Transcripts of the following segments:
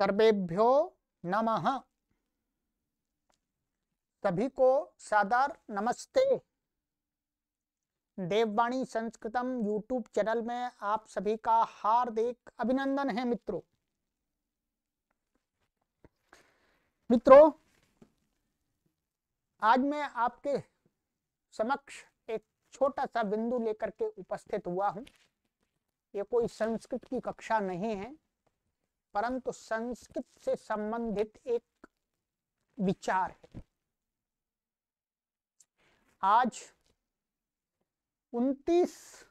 सर्वेभ्यो नमः। सभी को सादर नमस्ते। देववाणी संस्कृतम यूट्यूब चैनल में आप सभी का हार्दिक अभिनंदन है। मित्रों, आज मैं आपके समक्ष एक छोटा सा बिंदु लेकर के उपस्थित हुआ हूं। ये कोई संस्कृत की कक्षा नहीं है, परंतु संस्कृत से संबंधित एक विचार है। आज 29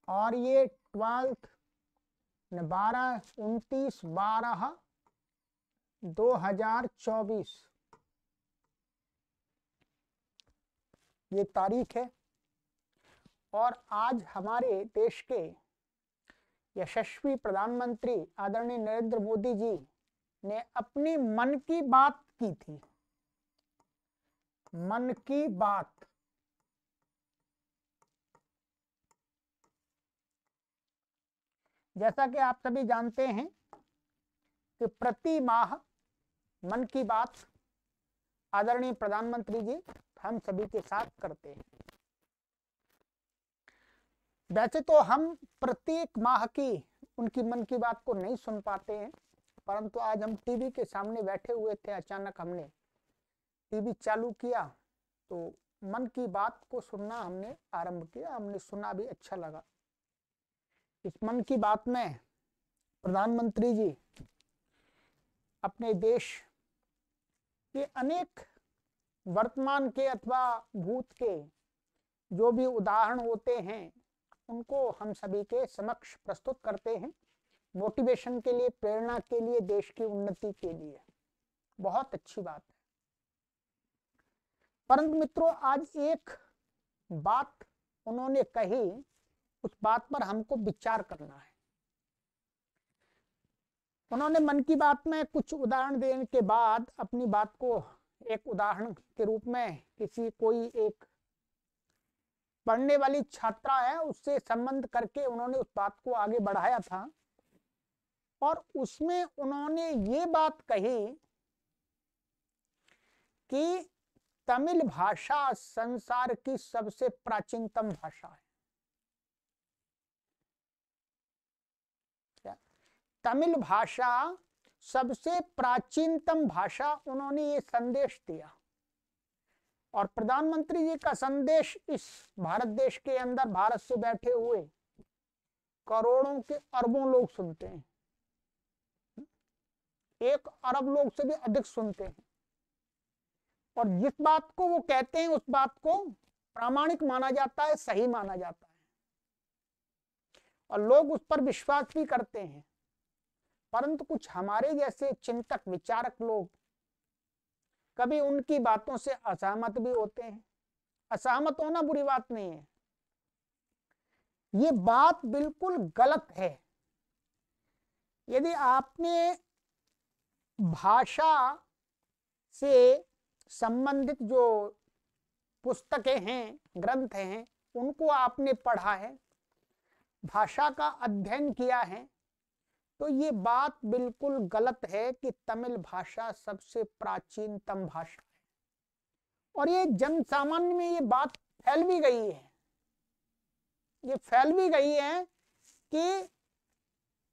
और ये 29/12/2024 ये तारीख है। और आज हमारे देश के यशस्वी प्रधानमंत्री आदरणीय नरेंद्र मोदी जी ने अपनी मन की बात की थी। मन की बात जैसा कि आप सभी जानते हैं कि प्रति माह मन की बात आदरणीय प्रधानमंत्री जी हम सभी के साथ करते हैं। वैसे तो हम प्रत्येक माह की उनकी मन की बात को नहीं सुन पाते हैं, परंतु आज हम टीवी के सामने बैठे हुए थे। अचानक हमने टीवी चालू किया तो मन की बात को सुनना हमने आरंभ किया। हमने सुना भी, अच्छा लगा। इस मन की बात में प्रधानमंत्री जी अपने देश के अनेक वर्तमान के अथवा भूत के जो भी उदाहरण होते हैं उनको हम सभी के समक्ष प्रस्तुत करते हैं, मोटिवेशन के लिए, प्रेरणा के लिए, देश की उन्नति के लिए। बहुत अच्छी बात है। परंतु मित्रों, आज एक बात उन्होंने कही, उस बात पर हमको विचार करना है। उन्होंने मन की बात में कुछ उदाहरण देने के बाद अपनी बात को एक उदाहरण के रूप में कोई एक पढ़ने वाली छात्रा है उससे संबंध करके उन्होंने उस बात को आगे बढ़ाया था। और उसमें उन्होंने ये बात कही कि तमिल भाषा संसार की सबसे प्राचीनतम भाषा है। तमिल भाषा सबसे प्राचीनतम भाषा, उन्होंने ये संदेश दिया। और प्रधानमंत्री जी का संदेश इस भारत देश के अंदर, भारत से बैठे हुए करोड़ों के अरबों लोग सुनते हैं। 1 अरब लोग से भी अधिक सुनते हैं। और जिस बात को वो कहते हैं उस बात को प्रामाणिक माना जाता है, सही माना जाता है, और लोग उस पर विश्वास भी करते हैं। परंतु कुछ हमारे जैसे चिंतक विचारक लोग कभी उनकी बातों से असहमत भी होते हैं। असहमत होना बुरी बात नहीं है, ये बात बिल्कुल गलत है। यदि आपने भाषा से संबंधित जो पुस्तकें हैं, ग्रंथ हैं, उनको आपने पढ़ा है, भाषा का अध्ययन किया है, तो ये बात बिल्कुल गलत है कि तमिल भाषा सबसे प्राचीनतम भाषा है। और ये जन सामान्य में ये बात फैल भी गई है, ये फैल भी गई है कि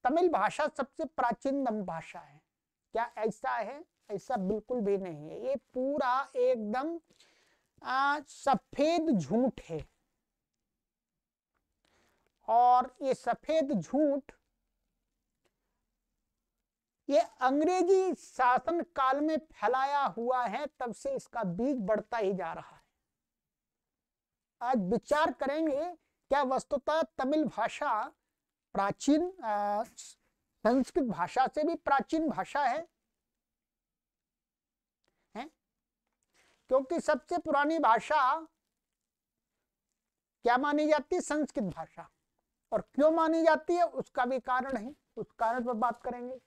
तमिल भाषा सबसे प्राचीनतम भाषा है। क्या ऐसा है? ऐसा बिल्कुल भी नहीं है। ये पूरा एकदम सफेद झूठ है। और ये सफेद झूठ ये अंग्रेजी शासन काल में फैलाया हुआ है, तब से इसका बीज बढ़ता ही जा रहा है। आज विचार करेंगे, क्या वस्तुतः तमिल भाषा प्राचीन संस्कृत भाषा से भी प्राचीन भाषा है? क्योंकि सबसे पुरानी भाषा क्या मानी जाती है? संस्कृत भाषा। और क्यों मानी जाती है उसका भी कारण है, उस कारण पर बात करेंगे।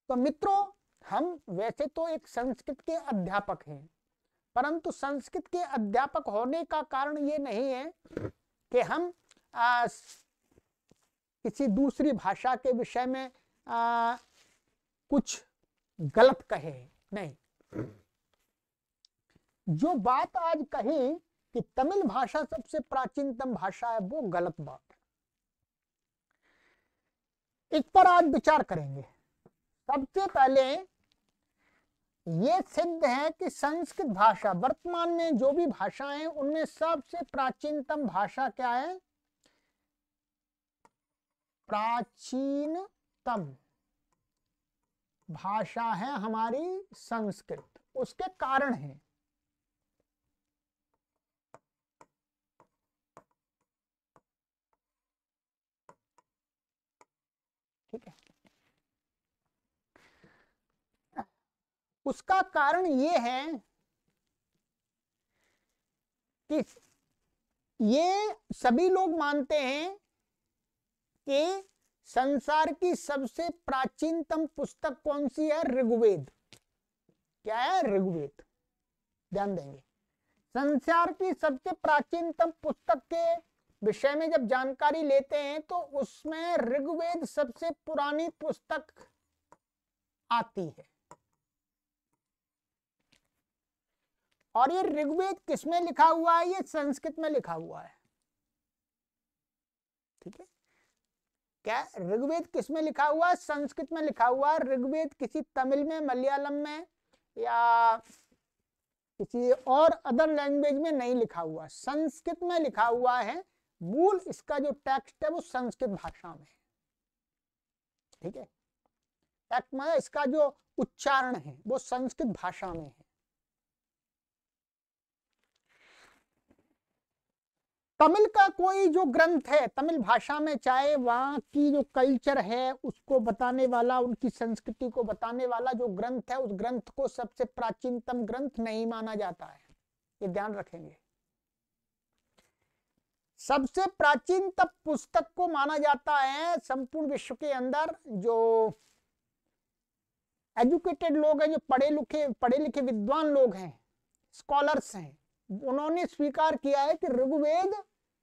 तो मित्रों, हम वैसे तो एक संस्कृत के अध्यापक हैं, परंतु संस्कृत के अध्यापक होने का कारण ये नहीं है कि हम किसी दूसरी भाषा के विषय में कुछ गलत कहे, नहीं। जो बात आज कही कि तमिल भाषा सबसे प्राचीनतम भाषा है, वो गलत बात है। इस पर आज विचार करेंगे। सबसे पहले ये सिद्ध है कि संस्कृत भाषा, वर्तमान में जो भी भाषाएं हैं उनमें सबसे प्राचीनतम भाषा क्या है? प्राचीनतम भाषा है हमारी संस्कृत। उसके कारण है, ठीक है। उसका कारण ये है कि ये सभी लोग मानते हैं कि संसार की सबसे प्राचीनतम पुस्तक कौन सी है? ऋग्वेद। क्या है? ऋग्वेद। ध्यान देंगे, संसार की सबसे प्राचीनतम पुस्तक के विषय में जब जानकारी लेते हैं तो उसमें ऋग्वेद सबसे पुरानी पुस्तक आती है। और ये ऋग्वेद किसमें लिखा हुआ है? ये संस्कृत में लिखा हुआ है, ठीक है। क्या ऋग्वेद किसमें लिखा हुआ है? संस्कृत में लिखा हुआ है। ऋग्वेद किसी तमिल में, मलयालम में या किसी और अदर लैंग्वेज में नहीं लिखा हुआ, संस्कृत में लिखा हुआ है। मूल इसका जो टेक्स्ट है वो संस्कृत भाषा में है, ठीक है। टेक्स्ट में इसका जो उच्चारण है वो संस्कृत भाषा में है। तमिल का कोई जो ग्रंथ है तमिल भाषा में, चाहे वहां की जो कल्चर है उसको बताने वाला, उनकी संस्कृति को बताने वाला जो ग्रंथ है, उस ग्रंथ को सबसे प्राचीनतम ग्रंथ नहीं माना जाता है। ये ध्यान रखेंगे। सबसे प्राचीनतम पुस्तक को माना जाता है संपूर्ण विश्व के अंदर जो एजुकेटेड लोग हैं, जो पढ़े लिखे विद्वान लोग हैं, स्कॉलर्स हैं, उन्होंने स्वीकार किया है कि ऋग्वेद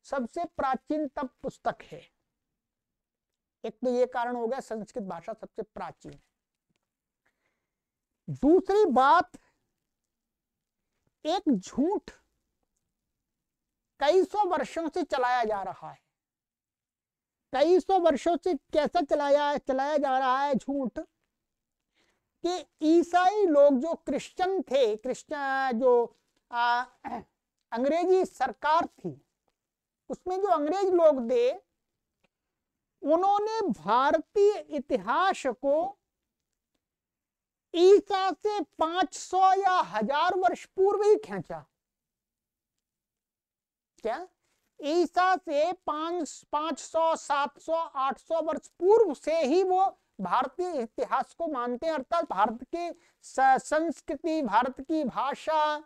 सबसे प्राचीनतम पुस्तक है। एक तो ये कारण हो गया, संस्कृत भाषा सबसे प्राचीन है। दूसरी बात, एक झूठ कई सौ वर्षों से चलाया जा रहा है। कई सौ वर्षों से कैसा चलाया जा रहा है झूठ, कि ईसाई लोग जो क्रिश्चियन थे, जो अंग्रेजी सरकार थी, उसमें जो अंग्रेज लोग थे, उन्होंने भारतीय इतिहास को ईसा से 500 या 1000 वर्ष पूर्व ही खींचा। क्या? ईसा से 500, 700, 800 वर्ष पूर्व से ही वो भारतीय इतिहास को मानते हैं, अर्थात भारत की संस्कृति, भारत की भाषा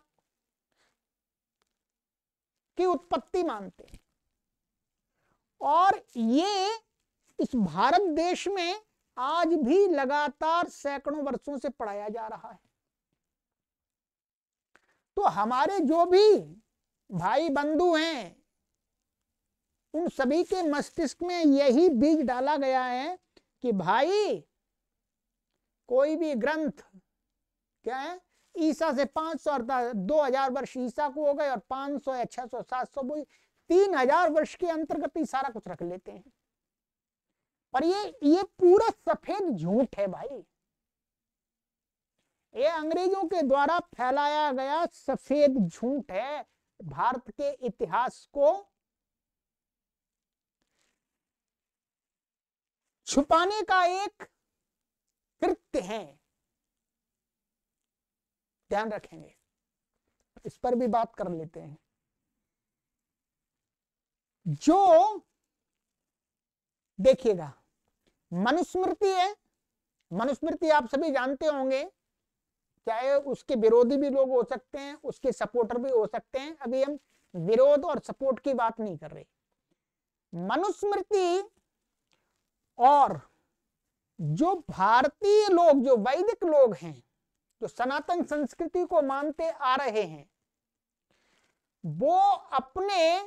की उत्पत्ति मानते हैं। और ये इस भारत देश में आज भी लगातार सैकड़ों वर्षों से पढ़ाया जा रहा है। तो हमारे जो भी भाई बंधु हैं, उन सभी के मस्तिष्क में यही बीज डाला गया है कि भाई कोई भी ग्रंथ क्या है, ईसा से 500 और 2000 वर्ष ईसा को हो गए, और 500 या 600, 700, 3000 वर्ष के अंतर्गत ही सारा कुछ रख लेते हैं। पर ये पूरा सफेद झूठ है भाई। ये अंग्रेजों के द्वारा फैलाया गया सफेद झूठ है। भारत के इतिहास को छुपाने का एक कृत्य है। ध्यान रखेंगे, इस पर भी बात कर लेते हैं। जो देखिएगा, मनुस्मृति है, मनुस्मृति आप सभी जानते होंगे, चाहे उसके विरोधी भी लोग हो सकते हैं, उसके सपोर्टर भी हो सकते हैं। अभी हम विरोध और सपोर्ट की बात नहीं कर रहे। मनुस्मृति और जो भारतीय लोग, जो वैदिक लोग हैं, जो सनातन संस्कृति को मानते आ रहे हैं, वो अपने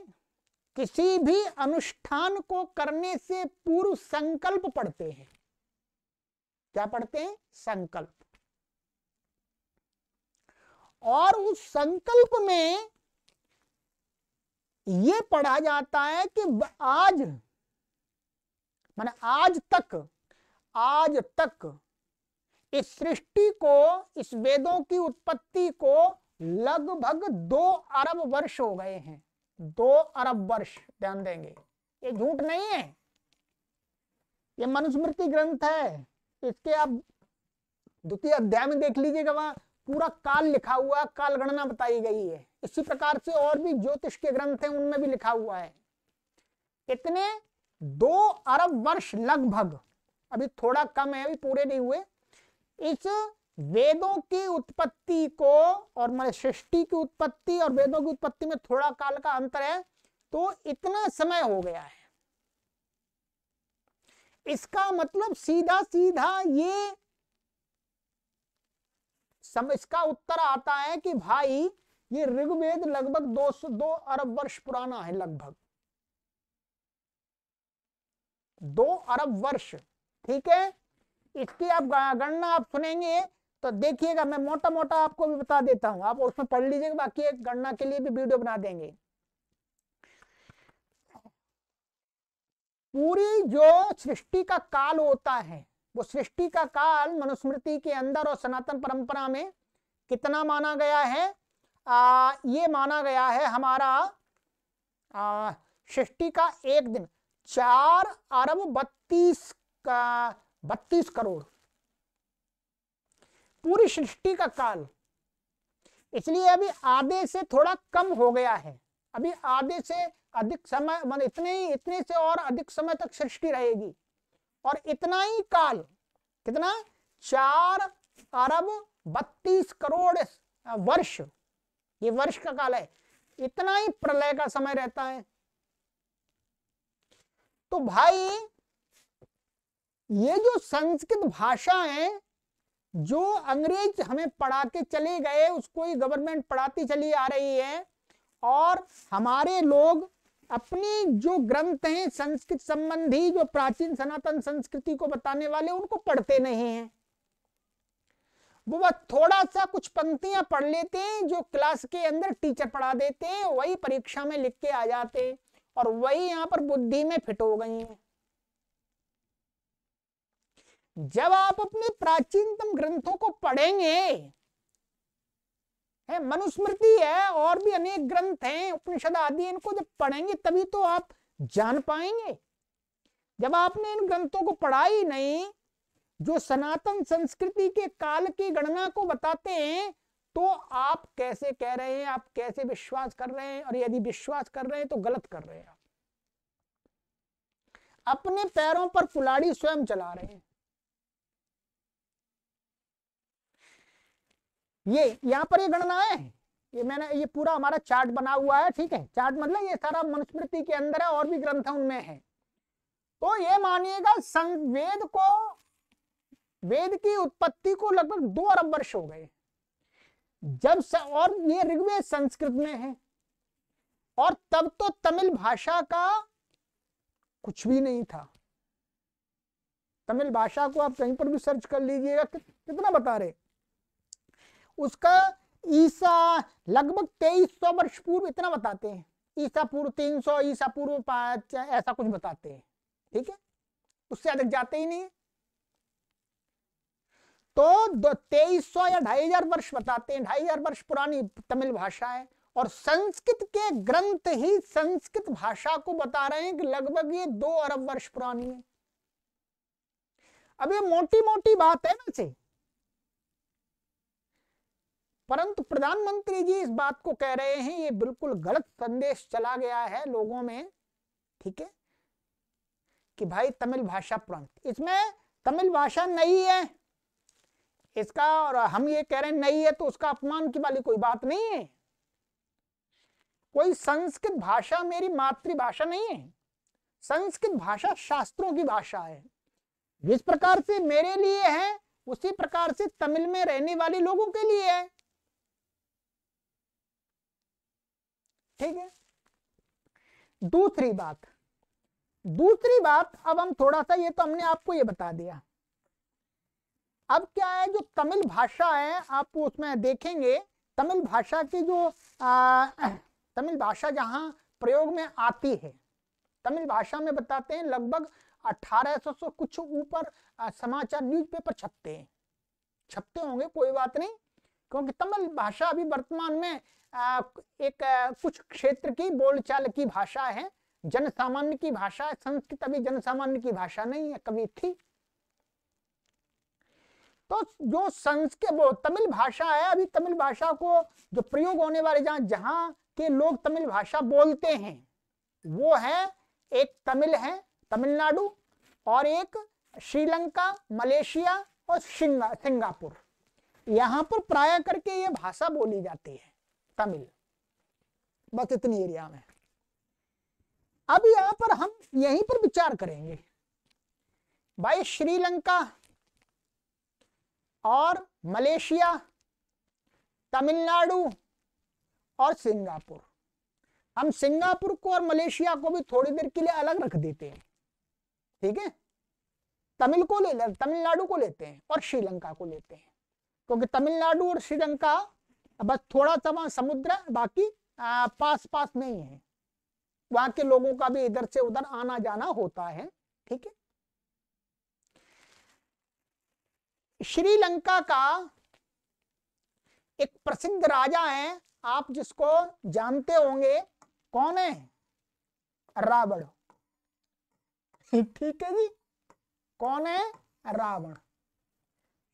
किसी भी अनुष्ठान को करने से पूर्व संकल्प पढ़ते हैं। क्या पढ़ते हैं? संकल्प। और उस संकल्प में यह पढ़ा जाता है कि आज माने आज तक इस सृष्टि को, इस वेदों की उत्पत्ति को लगभग 2 अरब वर्ष हो गए हैं। 2 अरब वर्ष। ध्यान देंगे, ये झूठ नहीं है, ये मनुस्मृति ग्रंथ है। इसके आप द्वितीय अध्याय में देख लीजिएगा, वहां पूरा काल लिखा हुआ, काल गणना बताई गई है। इसी प्रकार से और भी ज्योतिष के ग्रंथ हैं, उनमें भी लिखा हुआ है। इतने 2 अरब वर्ष लगभग, अभी थोड़ा कम है, अभी पूरे नहीं हुए, इस वेदों की उत्पत्ति को, और मैं सृष्टि की उत्पत्ति और वेदों की उत्पत्ति में थोड़ा काल का अंतर है, तो इतना समय हो गया है। इसका मतलब सीधा सीधा ये इसका उत्तर आता है कि भाई ये ऋग्वेद लगभग 2 अरब वर्ष पुराना है। लगभग 2 अरब वर्ष। ठीक है, इसकी आप गणना आप सुनेंगे तो देखिएगा, मैं मोटा मोटा आपको भी बता देता हूं, आप उसमें पढ़ लीजिएगा, बाकी एक गणना के लिए भी वीडियो बना देंगे। पूरी जो सृष्टि का काल होता है, वो सृष्टि का काल मनुस्मृति के अंदर और सनातन परंपरा में कितना माना गया है? ये माना गया है हमारा सृष्टि का एक दिन 4 अरब 32 करोड़, पूरी सृष्टि का काल। इसलिए अभी आधे से थोड़ा कम हो गया है, अभी आधे से अधिक समय, मतलब इतने से और अधिक समय तक सृष्टि रहेगी। और इतना ही काल, कितना? 4 अरब 32 करोड़ वर्ष, ये वर्ष का काल है। इतना ही प्रलय का समय रहता है। तो भाई ये जो संस्कृत भाषा है, जो अंग्रेज हमें पढ़ा के चले गए, उसको ही गवर्नमेंट पढ़ाती चली आ रही है, और हमारे लोग अपनी जो ग्रंथ हैं संस्कृत संबंधी, जो प्राचीन सनातन संस्कृति को बताने वाले, उनको पढ़ते नहीं हैं। वो बस थोड़ा सा कुछ पंक्तियां पढ़ लेते हैं, जो क्लास के अंदर टीचर पढ़ा देते हैं, वही परीक्षा में लिख के आ जाते हैं, और वही यहां पर बुद्धि में फिट हो गई हैं। जब आप अपने प्राचीनतम ग्रंथों को पढ़ेंगे, है मनुस्मृति है और भी अनेक ग्रंथ हैं, उपनिषद आदि, इनको जब पढ़ेंगे तभी तो आप जान पाएंगे। जब आपने इन ग्रंथों को पढ़ा ही नहीं, जो सनातन संस्कृति के काल की गणना को बताते हैं, तो आप कैसे कह रहे हैं, आप कैसे विश्वास कर रहे हैं? और यदि विश्वास कर रहे हैं तो गलत कर रहे हैं, आप अपने पैरों पर कुल्हाड़ी स्वयं चला रहे हैं। ये यहां पर ये गणना है, ये मैंने ये पूरा हमारा चार्ट बना हुआ है। ठीक है, चार्ट मतलब ये सारा मनुस्मृति के अंदर है, और भी ग्रंथ उनमें है। तो ये मानिएगा वेद की उत्पत्ति को लगभग 2 अरब वर्ष हो गए जब और ये ऋग्वेद संस्कृत में है, और तब तो तमिल भाषा का कुछ भी नहीं था। तमिल भाषा को आप कहीं पर भी सर्च कर लीजिएगा, कितना बता रहे, उसका ईसा लगभग 2300 वर्ष पूर्व इतना बताते हैं, ईसा पूर्व 300, ईसा पूर्व 5, ऐसा कुछ बताते हैं। ठीक है, उससे अधिक जाते ही नहीं। तो 2300 या 2500 वर्ष बताते हैं, 2500 वर्ष पुरानी तमिल भाषा है। और संस्कृत के ग्रंथ ही संस्कृत भाषा को बता रहे हैं कि लगभग ये 2 अरब वर्ष पुरानी है। अब ये मोटी मोटी बात है वैसे, परंतु प्रधानमंत्री जी इस बात को कह रहे हैं, ये बिल्कुल गलत संदेश चला गया है लोगों में। ठीक है, कि भाई तमिल भाषा पुरानी, इसमें तमिल भाषा नहीं है इसका, और हम ये कह रहे हैं नहीं है, तो उसका अपमान की वाली कोई बात नहीं है। कोई संस्कृत भाषा मेरी मातृभाषा नहीं है। संस्कृत भाषा शास्त्रों की भाषा है। जिस प्रकार से मेरे लिए है, उसी प्रकार से तमिल में रहने वाले लोगों के लिए है। ठीक है, दूसरी बात, अब हम थोड़ा सा, ये तो हमने आपको ये बता दिया। अब क्या है, जो तमिल भाषा है, आप उसमें देखेंगे तमिल भाषा की जो तमिल भाषा जहां प्रयोग में आती है, तमिल भाषा में बताते हैं लगभग 1800 से कुछ ऊपर समाचार न्यूज़पेपर छपते होंगे, कोई बात नहीं, क्योंकि तमिल भाषा अभी वर्तमान में एक कुछ क्षेत्र की बोलचाल की भाषा है, जनसामान्य की भाषा है। संस्कृत अभी जनसामान्य की भाषा नहीं है, कभी थी। तो जो संस्कृत वो तमिल भाषा है, अभी तमिल भाषा को जो प्रयोग होने वाले जहां के लोग तमिल भाषा बोलते हैं, वो है, एक तमिल है तमिलनाडु, और एक श्रीलंका, मलेशिया और सिंगापुर। यहां पर प्राय करके ये भाषा बोली जाती है, तमिल, बस इतनी एरिया में। अब यहां पर हम यहीं पर विचार करेंगे भाई, श्रीलंका और मलेशिया, तमिलनाडु और सिंगापुर। हम सिंगापुर को और मलेशिया को भी थोड़ी देर के लिए अलग रख देते हैं, ठीक है। तमिलनाडु को लेते हैं और श्रीलंका को लेते हैं, क्योंकि तमिलनाडु और श्रीलंका बस थोड़ा सा वहां समुद्र है, बाकी पास में ही है। वहां के लोगों का भी इधर से उधर आना जाना होता है, ठीक है। श्रीलंका का एक प्रसिद्ध राजा है, आप जिसको जानते होंगे, कौन है? रावण, ठीक है जी, कौन है? रावण।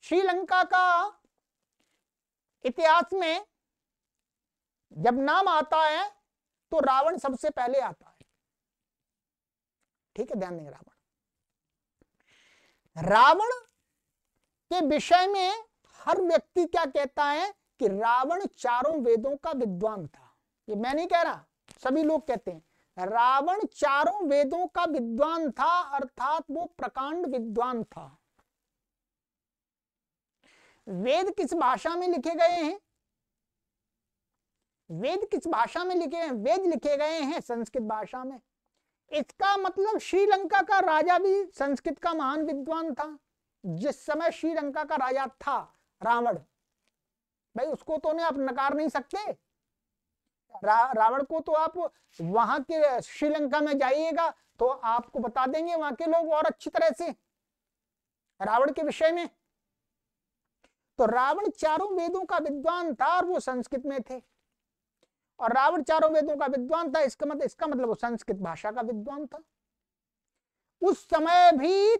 श्रीलंका का इतिहास में जब नाम आता है तो रावण सबसे पहले आता है, ठीक है, ध्यान देंगे। रावण के विषय में हर व्यक्ति क्या कहता है कि रावण चारों वेदों का विद्वान था। ये मैं नहीं कह रहा, सभी लोग कहते हैं रावण चारों वेदों का विद्वान था, अर्थात वो प्रकांड विद्वान था। वेद किस भाषा में लिखे गए हैं? वेद किस भाषा में लिखे हैं? वेद लिखे गए हैं संस्कृत भाषा में। इसका मतलब श्रीलंका का राजा भी संस्कृत का महान विद्वान था। जिस समय श्रीलंका का राजा था रावण, भाई उसको तो आप नकार नहीं सकते। रावण को तो आप वहां के श्रीलंका में जाइएगा तो आपको बता देंगे वहां के लोग और अच्छी तरह से रावण के विषय में। तो रावण चारों वेदों का विद्वान था और वो संस्कृत में थे, और रावण चारों वेदों का विद्वान था, इसका मतलब वो संस्कृत भाषा का विद्वान था। उस समय भी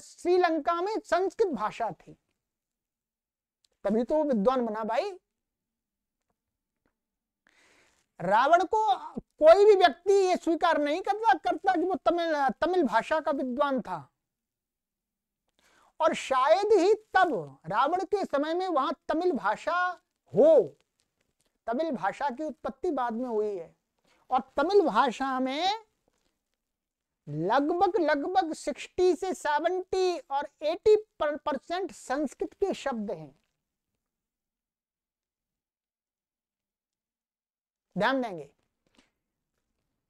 श्रीलंका में संस्कृत भाषा थी, तभी तो वो विद्वान बना भाई। रावण को कोई भी व्यक्ति ये स्वीकार नहीं करता कि वो तमिल भाषा का विद्वान था, और शायद ही तब रावण के समय में वहां तमिल भाषा हो। तमिल भाषा की उत्पत्ति बाद में हुई है, और तमिल भाषा में लगभग 60 से 70 और 80% संस्कृत के शब्द हैं। ध्यान देंगे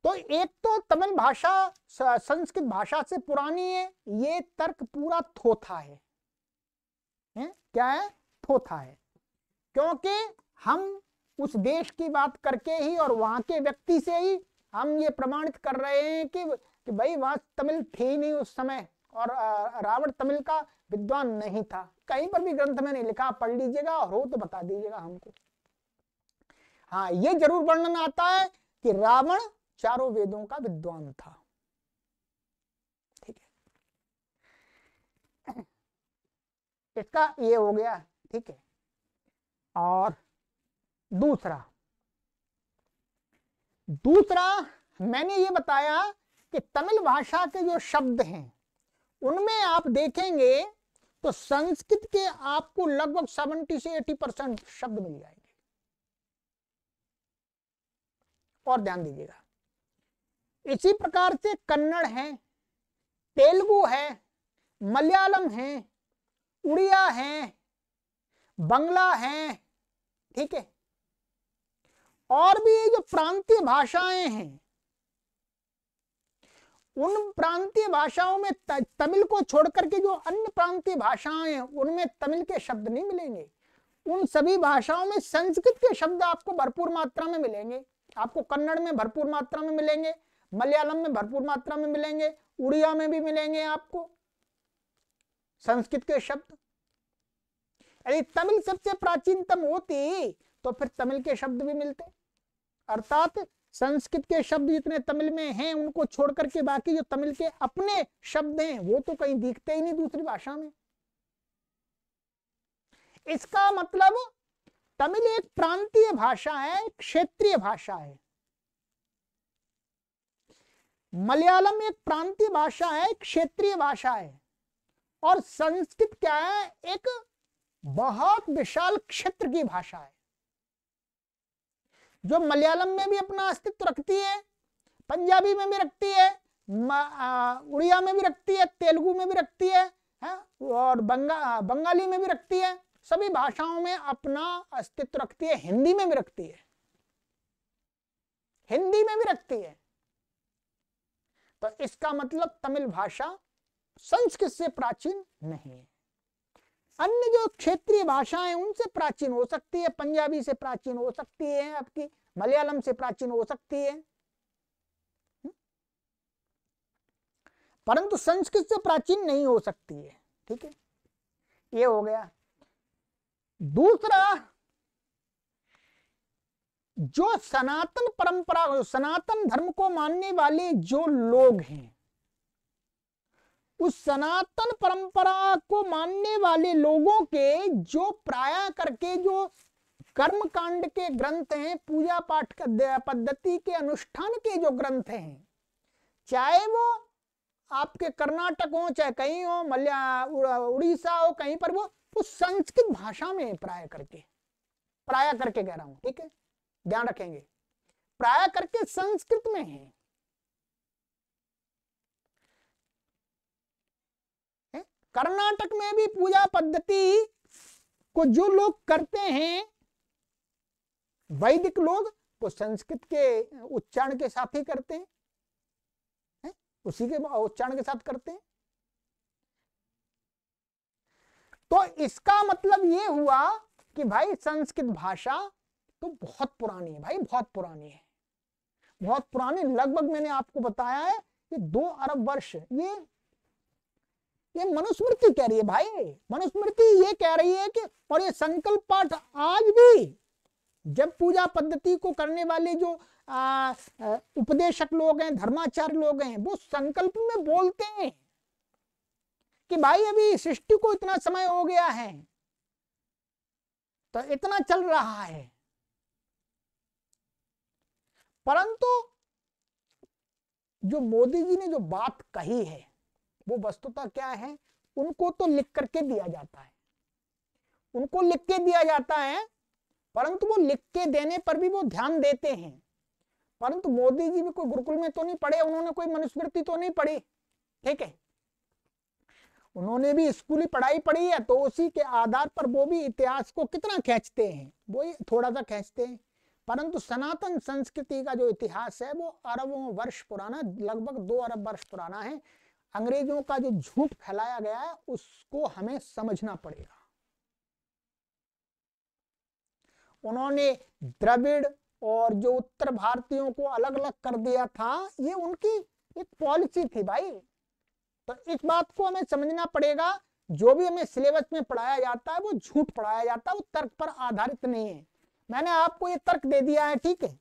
तो एक तो तमिल भाषा संस्कृत भाषा से पुरानी है, ये तर्क पूरा थोथा है। क्या है? थोथा है, क्योंकि हम उस देश की बात करके ही और वहां के व्यक्ति से ही हम ये प्रमाणित कर रहे हैं कि भाई वहां तमिल थी नहीं उस समय, और रावण तमिल का विद्वान नहीं था। कहीं पर भी ग्रंथ में नहीं लिखा, पढ़ लीजिएगा और हो तो बता दीजिएगा हमको। हाँ, ये जरूर वर्णन आता है कि रावण चारों वेदों का विद्वान था, ठीक है। इसका ये हो गया, ठीक है। और दूसरा मैंने ये बताया कि तमिल भाषा के जो शब्द हैं उनमें आप देखेंगे तो संस्कृत के आपको लगभग 70 से 80% शब्द मिल जाएंगे। और ध्यान दीजिएगा, इसी प्रकार से कन्नड़ है, तेलुगु है, मलयालम है, उड़िया है, बंगला है, ठीक है। और भी जो प्रांतीय भाषाएं हैं उन प्रांतीय भाषाओं में तमिल को छोड़कर के जो अन्य प्रांतीय भाषाएं हैं उनमें तमिल के शब्द नहीं मिलेंगे। उन सभी भाषाओं में संस्कृत के शब्द आपको भरपूर मात्रा में मिलेंगे। आपको कन्नड़ में भरपूर मात्रा में मिलेंगे, मलयालम में भरपूर मात्रा में मिलेंगे, उड़िया में भी मिलेंगे आपको संस्कृत के शब्द। यदि तमिल सबसे प्राचीनतम होती तो फिर तमिल के शब्द भी मिलते। अर्थात संस्कृत के शब्द जितने तमिल में हैं उनको छोड़ करके बाकी जो तमिल के अपने शब्द हैं वो तो कहीं दिखते ही नहीं दूसरी भाषा में। इसका मतलब तमिल एक प्रांतीय भाषा है, क्षेत्रीय भाषा है। मलयालम एक प्रांतीय भाषा है, क्षेत्रीय भाषा है। और संस्कृत क्या है, एक बहुत विशाल क्षेत्र की भाषा है जो मलयालम में भी अपना अस्तित्व रखती है, पंजाबी में भी रखती है, उड़िया में भी रखती है, तेलुगु में भी रखती है, और बंगाली में भी रखती है। सभी भाषाओं में अपना अस्तित्व रखती है। हिंदी में भी रखती है, हिंदी में भी रखती है। तो इसका मतलब तमिल भाषा संस्कृत से प्राचीन नहीं है। अन्य जो क्षेत्रीय भाषाएं उनसे प्राचीन हो सकती है, पंजाबी से प्राचीन हो सकती है, आपकी मलयालम से प्राचीन हो सकती है, परंतु संस्कृत से प्राचीन नहीं हो सकती है। ठीक है, ये हो गया। दूसरा, जो सनातन परंपरा, सनातन धर्म को मानने वाले जो लोग हैं, उस सनातन परंपरा को मानने वाले लोगों के जो प्राय करके जो कर्म कांड के ग्रंथ हैं, पूजा पाठ पद्धति के अनुष्ठान के जो ग्रंथ हैं, चाहे वो आपके कर्नाटक हो, चाहे कहीं हो, उड़ीसा हो, कहीं पर वो संस्कृत भाषा में प्राय करके कह रहा हूं, ठीक है, ध्यान रखेंगे, प्राय करके संस्कृत में है। कर्नाटक में भी पूजा पद्धति को जो लोग करते हैं, वैदिक लोग, वो संस्कृत के उच्चारण के साथ ही करते हैं, उसी के उच्चारण के साथ करते हैं। तो इसका मतलब ये हुआ कि भाई संस्कृत भाषा तो बहुत पुरानी है, भाई बहुत पुरानी है, बहुत पुरानी। लगभग मैंने आपको बताया है कि 2 अरब वर्ष। ये मनुस्मृति कह रही है भाई, मनुस्मृति ये कह रही है कि, और ये संकल्प पाठ आज भी जब पूजा पद्धति को करने वाले जो उपदेशक लोग हैं, धर्माचार्य लोग हैं, वो संकल्प में बोलते हैं कि भाई अभी सृष्टि को इतना समय हो गया है, तो इतना चल रहा है। परंतु जो मोदी जी ने जो बात कही है वो वस्तुतः क्या है, उनको तो लिख करके दिया जाता है, उनको लिख के दिया जाता है, परंतु वो लिख के देने पर भी वो ध्यान देते हैं। परंतु मोदी जी भी कोई गुरुकुल में तो नहीं पढ़े, उन्होंने कोई मनुस्मृति तो नहीं पढ़ी, ठीक है, उन्होंने भी स्कूली पढ़ाई पढ़ी है, तो उसी के आधार पर वो भी इतिहास को कितना खींचते हैं, वो थोड़ा सा खींचते हैं। परंतु सनातन संस्कृति का जो इतिहास है वो अरबों वर्ष पुराना, लगभग 2 अरब वर्ष पुराना है। अंग्रेजों का जो झूठ फैलाया गया है उसको हमें समझना पड़ेगा। उन्होंने द्रविड़ और जो उत्तर भारतीयों को अलग अलग कर दिया था, ये उनकी एक पॉलिसी थी भाई। तो इस बात को हमें समझना पड़ेगा। जो भी हमें सिलेबस में पढ़ाया जाता है वो झूठ पढ़ाया जाता है, वो तर्क पर आधारित नहीं है। मैंने आपको ये तर्क दे दिया है, ठीक है,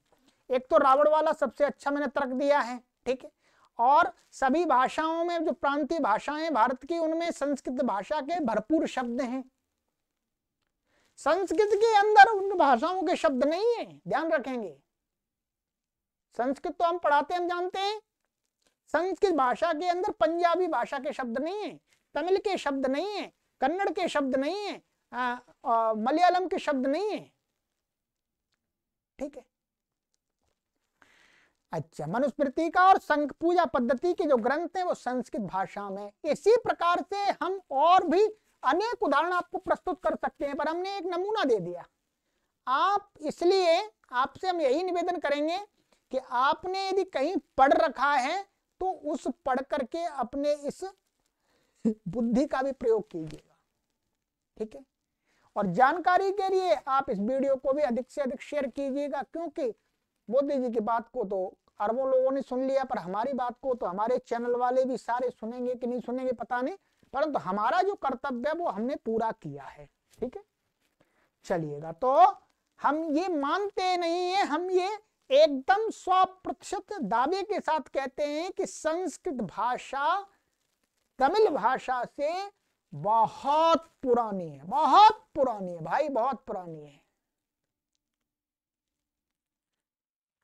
एक तो रावण वाला सबसे अच्छा मैंने तर्क दिया है, ठीक है, और सभी भाषाओं में जो प्रांतीय भाषाएं भारत की, उनमें संस्कृत भाषा के भरपूर शब्द हैं। संस्कृत के अंदर उन भाषाओं के शब्द नहीं है, ध्यान रखेंगे। संस्कृत तो हम पढ़ाते हैं, हम जानते हैं। संस्कृत भाषा के अंदर पंजाबी भाषा के शब्द नहीं है, तमिल के शब्द नहीं है, कन्नड़ के शब्द नहीं है, मलयालम के शब्द नहीं है, ठीक है। अच्छा, मनुस्मृति का और पूजा पद्धति के जो ग्रंथ हैं वो संस्कृत भाषा में। इसी प्रकार से हम और भी अनेक उदाहरण आपको प्रस्तुत कर सकते हैं, पर हमने एक नमूना दे दिया। आप, इसलिए आपसे हम यही निवेदन करेंगे कि आपने यदि कहीं पढ़ रखा है तो उस पढ़ करके अपने इस बुद्धि का भी प्रयोग कीजिएगा, ठीक है। और जानकारी के लिए आप इस वीडियो को भी अधिक से अधिक शेयर कीजिएगा, क्योंकि मोदी जी की बात को तो अरबों लोगों ने सुन लिया, पर हमारी बात को तो हमारे चैनल वाले भी सारे सुनेंगे कि नहीं सुनेंगे पता नहीं, परंतु हमारा जो कर्तव्य है वो हमने पूरा किया है, ठीक है। चलिएगा, तो हम ये मानते नहीं है, हम ये एकदम 100% दावे के साथ कहते हैं कि संस्कृत भाषा तमिल भाषा से बहुत पुरानी है, बहुत पुरानी है भाई, बहुत पुरानी है।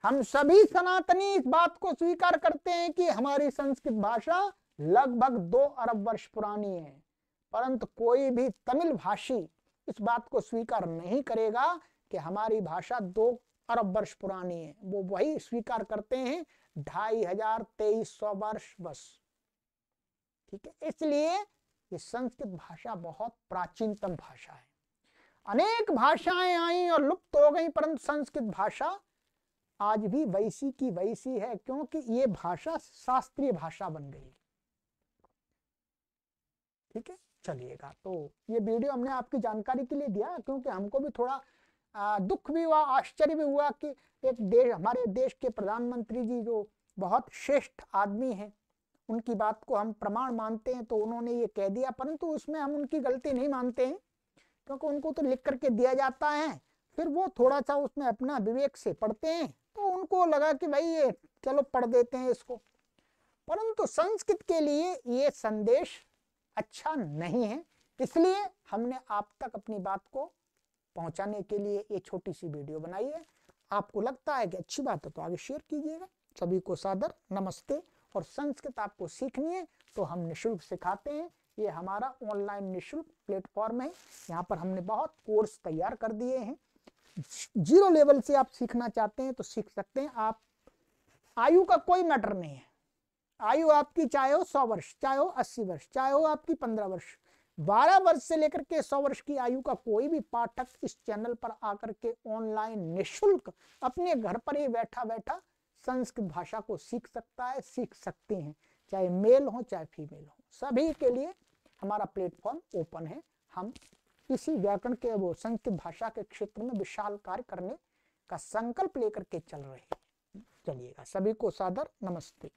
हम सभी सनातनी इस बात को स्वीकार करते हैं कि हमारी संस्कृत भाषा लगभग 2 अरब वर्ष पुरानी है, परंतु कोई भी तमिल भाषी इस बात को स्वीकार नहीं करेगा कि हमारी भाषा 2 अरब वर्ष पुरानी है। वो वही स्वीकार करते हैं 2500-2300 वर्ष बस, ठीक है। इसलिए ये संस्कृत भाषा बहुत प्राचीनतम भाषा है। अनेक भाषाएं आई और लुप्त हो गई, परंतु संस्कृत भाषा आज भी वैसी की वैसी है, क्योंकि ये भाषा शास्त्रीय भाषा बन गई, ठीक है। चलिएगा, तो ये वीडियो हमने आपकी जानकारी के लिए दिया, क्योंकि हमको भी थोड़ा दुख भी हुआ, आश्चर्य भी हुआ कि एक देश, हमारे देश के प्रधानमंत्री जी जो बहुत श्रेष्ठ आदमी हैं, उनकी बात को हम प्रमाण मानते हैं, तो उन्होंने ये कह दिया, परंतु उसमें हम उनकी गलती नहीं मानते हैं, क्योंकि उनको तो लिख करके दिया जाता है, फिर वो थोड़ा सा उसमें अपना विवेक से पढ़ते हैं, तो उनको लगा कि भाई ये चलो पढ़ देते हैं इसको, परंतु संस्कृत के लिए ये संदेश अच्छा नहीं है। इसलिए हमने आप तक अपनी बात को पहुंचाने के लिए ये छोटी सी वीडियो बनाई है। आपको लगता है कि अच्छी बात है तो आगे शेयर कीजिएगा। सभी को सादर नमस्ते। और संस्कृत आपको सीखनी है तो हम निःशुल्क सिखाते हैं, ये हमारा ऑनलाइन निःशुल्क प्लेटफॉर्म है। यहाँ पर हमने बहुत कोर्स तैयार कर दिए हैं। 0 लेवल से आप सीखना चाहते हैं तो सीख सकते हैं। आप आयु का कोई मैटर नहीं है, आयु आपकी चाहे हो 100 वर्ष, चाहे हो 80 वर्ष, चाहे हो आपकी 15 वर्ष, 12 वर्ष से लेकर के 100 वर्ष की आयु का कोई भी पाठक इस चैनल पर आकर के ऑनलाइन निःशुल्क अपने घर पर ही बैठा बैठा संस्कृत भाषा को सीख सकता है, सीख सकते हैं, चाहे मेल हो चाहे फीमेल हो, सभी के लिए हमारा प्लेटफॉर्म ओपन है। हम इसी व्याकरण के वो संस्कृत भाषा के क्षेत्र में विशाल कार्य करने का संकल्प लेकर के चल रहे हैं। चलिएगा, सभी को सादर नमस्ते।